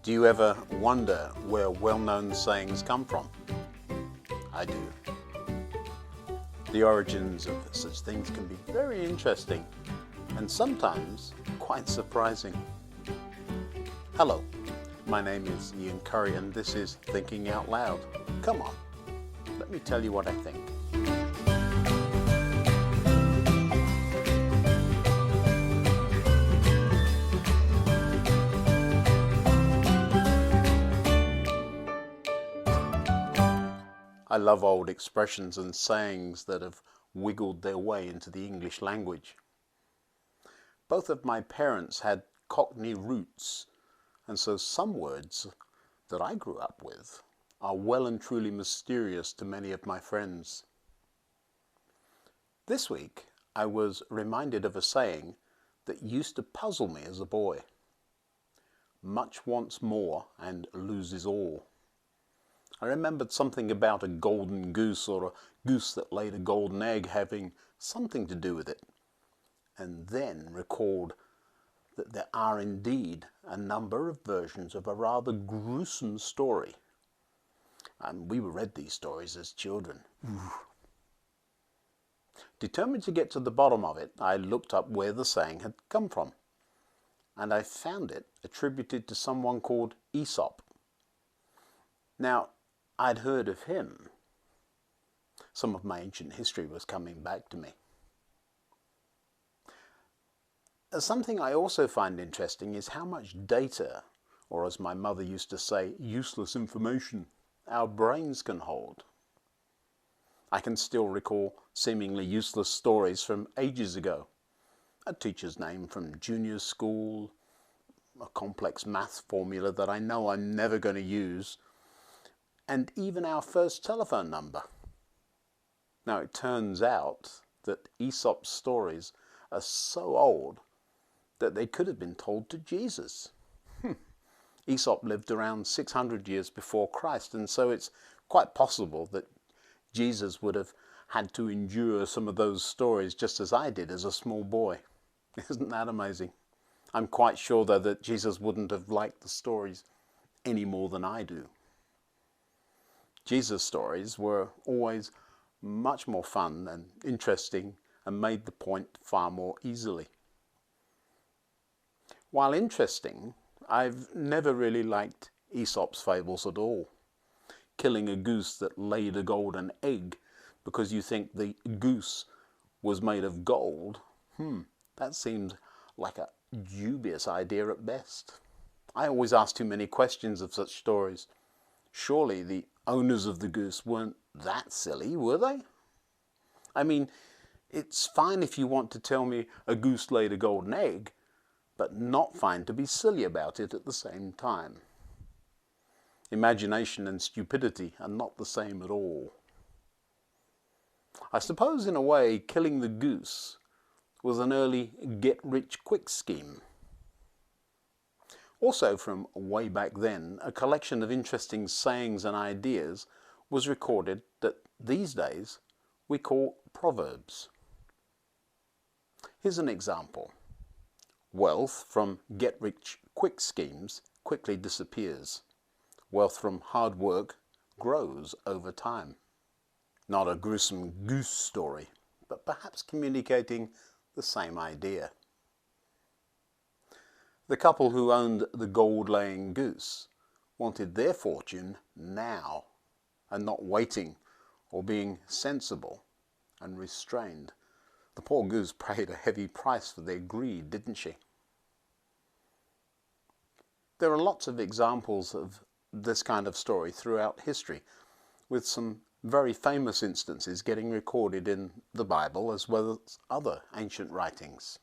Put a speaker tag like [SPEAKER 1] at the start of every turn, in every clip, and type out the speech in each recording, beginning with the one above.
[SPEAKER 1] Do you ever wonder where well-known sayings come from? I do. The origins of such things can be very interesting and sometimes quite surprising. Hello, my name is Ian Currey and this is Thinking Out Loud. Come on, let me tell you what I think. I love old expressions and sayings that have wiggled their way into the English language. Both of my parents had Cockney roots, and so some words that I grew up with are well and truly mysterious to many of my friends. This week, I was reminded of a saying that used to puzzle me as a boy. Much wants more and loses all. I remembered something about a golden goose or a goose that laid a golden egg having something to do with it, and then recalled that there are indeed a number of versions of a rather gruesome story. And we read these stories as children. Determined to get to the bottom of it, I looked up where the saying had come from, and I found it attributed to someone called Aesop. Now, I'd heard of him. Some of my ancient history was coming back to me. Something I also find interesting is how much data, or as my mother used to say, useless information, our brains can hold. I can still recall seemingly useless stories from ages ago. A teacher's name from junior school, a complex math formula that I know I'm never going to use, and even our first telephone number. Now it turns out that Aesop's stories are so old that they could have been told to Jesus. Aesop lived around 600 years before Christ, and so it's quite possible that Jesus would have had to endure some of those stories just as I did as a small boy. Isn't that amazing? I'm quite sure though that Jesus wouldn't have liked the stories any more than I do. Jesus' stories were always much more fun and interesting and made the point far more easily. While interesting, I've never really liked Aesop's fables at all. Killing a goose that laid a golden egg because you think the goose was made of gold, that seemed like a dubious idea at best. I always ask too many questions of such stories. Surely the owners of the goose weren't that silly, were they? I mean, it's fine if you want to tell me a goose laid a golden egg, but not fine to be silly about it at the same time. Imagination and stupidity are not the same at all. I suppose in a way killing the goose was an early get-rich-quick scheme. Also from way back then, a collection of interesting sayings and ideas was recorded that these days we call proverbs. Here's an example. Wealth from get-rich-quick schemes quickly disappears. Wealth from hard work grows over time. Not a gruesome goose story, but perhaps communicating the same idea. The couple who owned the gold-laying goose wanted their fortune now and not waiting or being sensible and restrained. The poor goose paid a heavy price for their greed, didn't she? There are lots of examples of this kind of story throughout history, with some very famous instances getting recorded in the Bible as well as other ancient writings.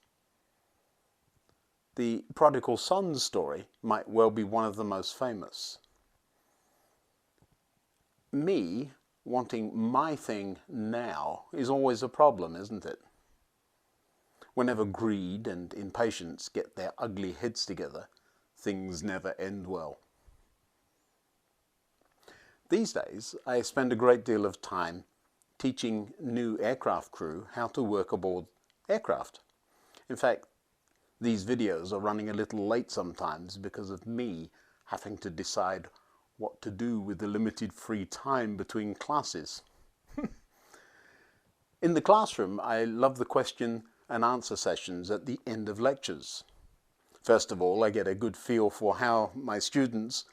[SPEAKER 1] The prodigal son story might well be one of the most famous. Me wanting my thing now is always a problem, isn't it? Whenever greed and impatience get their ugly heads together, things never end well. These days, I spend a great deal of time teaching new aircraft crew how to work aboard aircraft. In fact, these videos are running a little late sometimes because of me having to decide what to do with the limited free time between classes. In the classroom, I love the question and answer sessions at the end of lectures. First of all, I get a good feel for how my students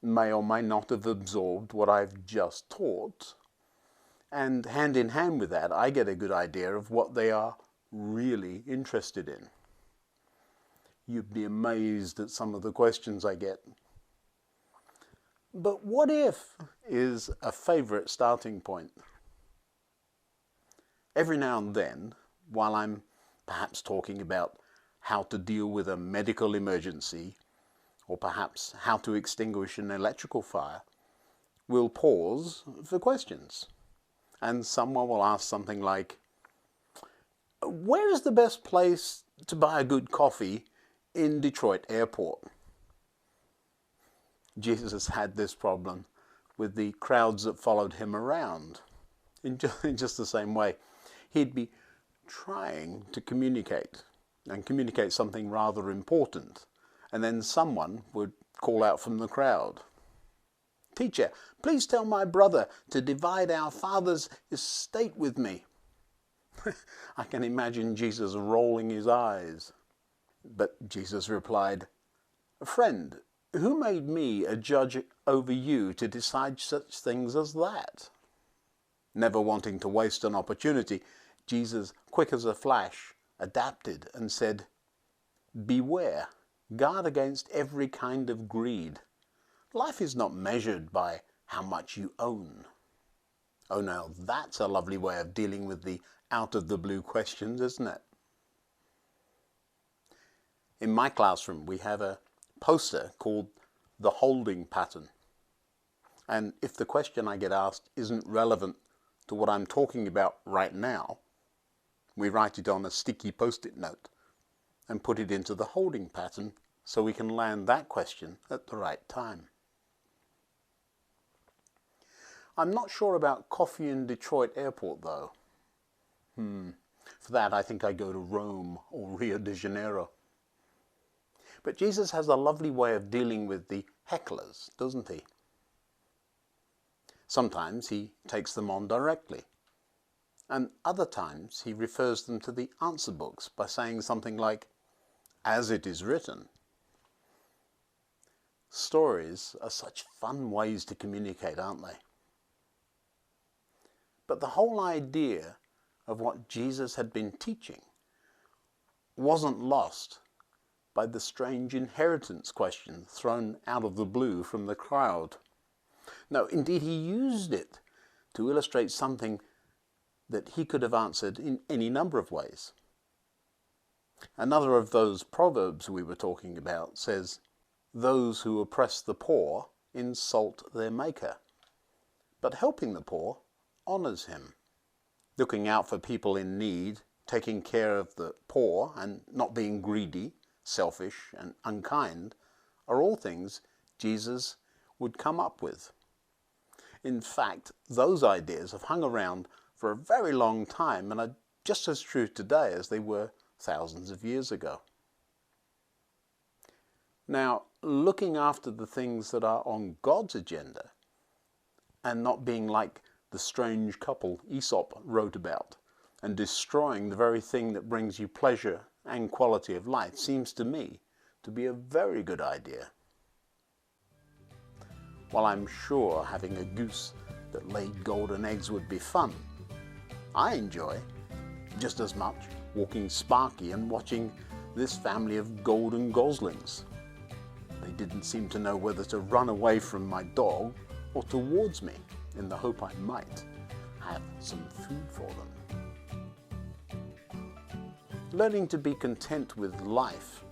[SPEAKER 1] may or may not have absorbed what I've just taught. And hand in hand with that, I get a good idea of what they are really interested in. You'd be amazed at some of the questions I get. But what if is a favorite starting point. Every now and then, while I'm perhaps talking about how to deal with a medical emergency, or perhaps how to extinguish an electrical fire, we'll pause for questions. And someone will ask something like, where is the best place to buy a good coffee in Detroit Airport? Jesus had this problem with the crowds that followed him around. In just the same way, he'd be trying to communicate something rather important, and then someone would call out from the crowd, "Teacher, please tell my brother to divide our father's estate with me." I can imagine Jesus rolling his eyes. But Jesus replied, "Friend, who made me a judge over you to decide such things as that?" Never wanting to waste an opportunity, Jesus, quick as a flash, adapted and said, "Beware, guard against every kind of greed. Life is not measured by how much you own." Oh, now that's a lovely way of dealing with the out-of-the-blue questions, isn't it? In my classroom, we have a poster called the holding pattern. And if the question I get asked isn't relevant to what I'm talking about right now, we write it on a sticky post-it note and put it into the holding pattern so we can land that question at the right time. I'm not sure about coffee in Detroit Airport though. For that I think I go to Rome or Rio de Janeiro. But Jesus has a lovely way of dealing with the hecklers, doesn't he? Sometimes he takes them on directly, and other times he refers them to the answer books by saying something like, "As it is written." Stories are such fun ways to communicate, aren't they? But the whole idea of what Jesus had been teaching wasn't lost by the strange inheritance question thrown out of the blue from the crowd. No, indeed, he used it to illustrate something that he could have answered in any number of ways. Another of those proverbs we were talking about says, "Those who oppress the poor insult their maker, but helping the poor honors him." Looking out for people in need, taking care of the poor, and not being greedy, selfish, and unkind are all things Jesus would come up with. In fact, those ideas have hung around for a very long time and are just as true today as they were thousands of years ago. Now, looking after the things that are on God's agenda and not being like the strange couple Aesop wrote about and destroying the very thing that brings you pleasure and quality of life seems to me to be a very good idea. While I'm sure having a goose that laid golden eggs would be fun, I enjoy just as much walking Sparky and watching this family of golden goslings. They didn't seem to know whether to run away from my dog or towards me in the hope I might have some food for them. Learning to be content with life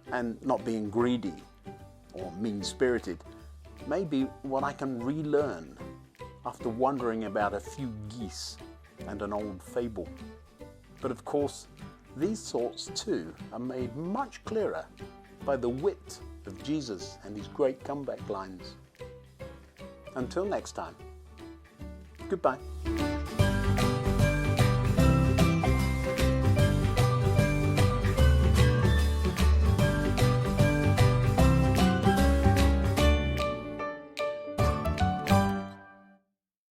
[SPEAKER 1] and not being greedy or mean-spirited may be what I can relearn after wondering about a few geese and an old fable. But of course, these thoughts too are made much clearer by the wit of Jesus and his great comeback lines. Until next time, goodbye.